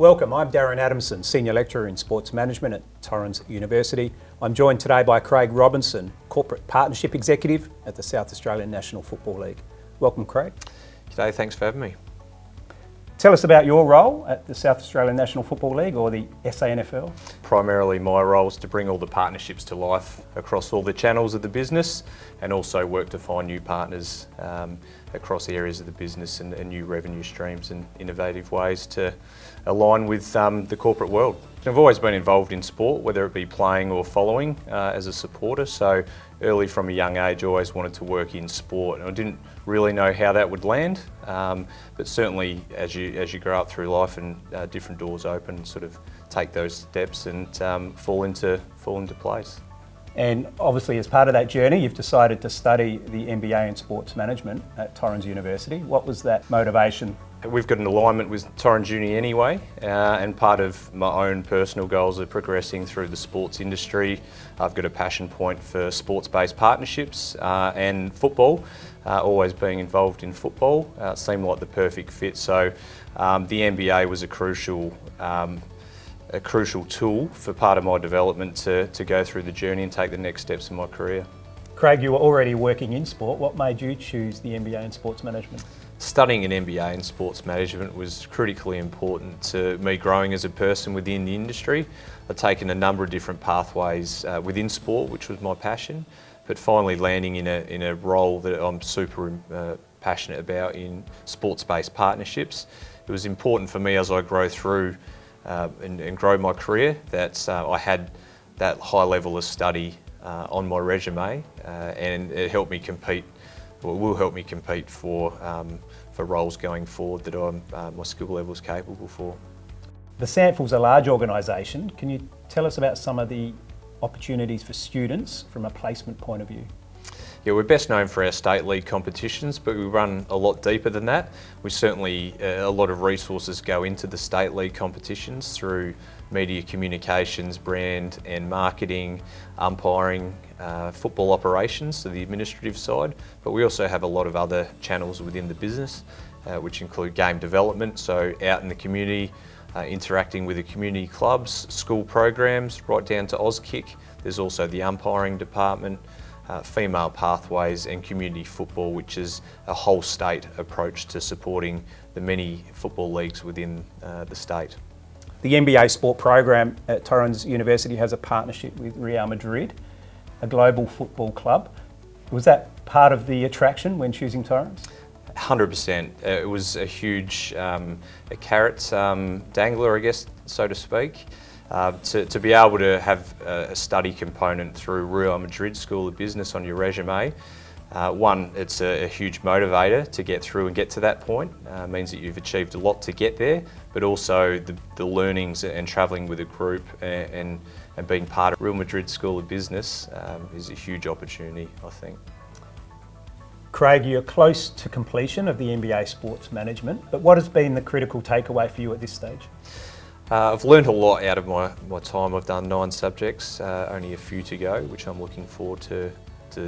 Welcome, I'm Darren Adamson, Senior Lecturer in Sports Management at Torrens University. I'm joined today by Craig Robinson, Corporate Partnership Executive at the South Australian National Football League. Welcome, Craig. G'day, thanks for having me. Tell us about your role at the South Australian National Football League, or the SANFL. Primarily my role is to bring all the partnerships to life across all the channels of the business, and also work to find new partners across areas of the business and new revenue streams and innovative ways to align with the corporate world. I've always been involved in sport, whether it be playing or following as a supporter, so early from a young age I always wanted to work in sport, and I didn't really know how that would land, but certainly as you grow up through life and different doors open, sort of take those steps and fall into place. And obviously as part of that journey you've decided to study the MBA in Sports Management at Torrens University. What was that motivation? We've got an alignment with Torrens Uni anyway, and part of my own personal goals are progressing through the sports industry. I've got a passion point for sports-based partnerships and football, always being involved in football. It seemed like the perfect fit, so the MBA was a crucial tool for part of my development to go through the journey and take the next steps in my career. Craig, you were already working in sport. What made you choose the MBA in Sports Management? Studying an MBA in sports management was critically important to me growing as a person within the industry. I've taken a number of different pathways within sport, which was my passion, but finally landing in a role that I'm super passionate about in sports-based partnerships. It was important for me as I grow through and grow my career that I had that high level of study on my resume, and it helped me compete, or will help me compete for roles going forward that my skill level is capable for. The SANFL's a large organisation. Can you tell us about some of the opportunities for students from a placement point of view? Yeah, we're best known for our state league competitions, but we run a lot deeper than that. We certainly, a lot of resources go into the state league competitions through media communications, brand and marketing, umpiring, football operations, so the administrative side, but we also have a lot of other channels within the business, which include game development, so out in the community, interacting with the community clubs, school programs, right down to Auskick. There's also the umpiring department, female pathways and community football, which is a whole state approach to supporting the many football leagues within the state. The MBA sport program at Torrens University has a partnership with Real Madrid, a global football club. Was that part of the attraction when choosing Torrens? 100%. It was a huge a carrot dangler, I guess, so to speak. To be able to have a study component through Real Madrid School of Business on your resume, one, it's a huge motivator to get through and get to that point. Means that you've achieved a lot to get there, but also the learnings and travelling with a group and being part of Real Madrid School of Business is a huge opportunity, I think. Craig, you're close to completion of the MBA Sports Management, but what has been the critical takeaway for you at this stage? I've learned a lot out of my time. I've done 9 subjects, only a few to go, which I'm looking forward to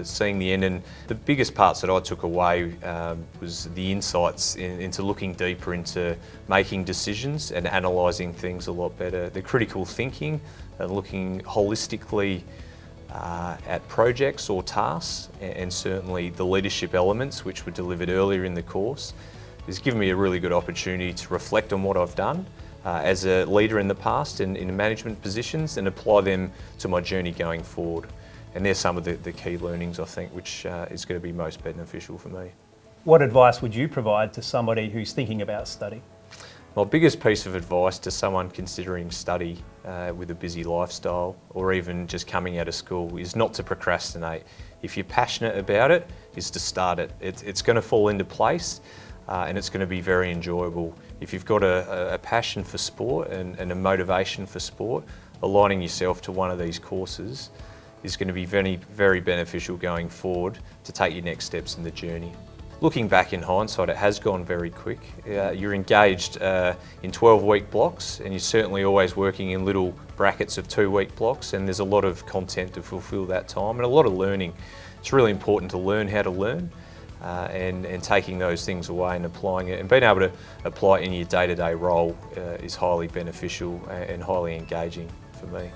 seeing the end. And the biggest parts that I took away was the insights into looking deeper into making decisions and analysing things a lot better. The critical thinking and looking holistically at projects or tasks, and certainly the leadership elements which were delivered earlier in the course has given me a really good opportunity to reflect on what I've done as a leader in the past and in management positions, and apply them to my journey going forward. And there's some of the key learnings, I think, which is going to be most beneficial for me. What advice would you provide to somebody who's thinking about study? My biggest piece of advice to someone considering study with a busy lifestyle, or even just coming out of school, is not to procrastinate. If you're passionate about it, is to start it. It's going to fall into place, and it's going to be very enjoyable. If you've got a passion for sport and a motivation for sport, aligning yourself to one of these courses is going to be very, very beneficial going forward to take your next steps in the journey. Looking back in hindsight, it has gone very quick. You're engaged in 12-week blocks, and you're certainly always working in little brackets of 2-week blocks, and there's a lot of content to fulfil that time and a lot of learning. It's really important to learn how to learn, and taking those things away and applying it and being able to apply it in your day-to-day role is highly beneficial and highly engaging for me.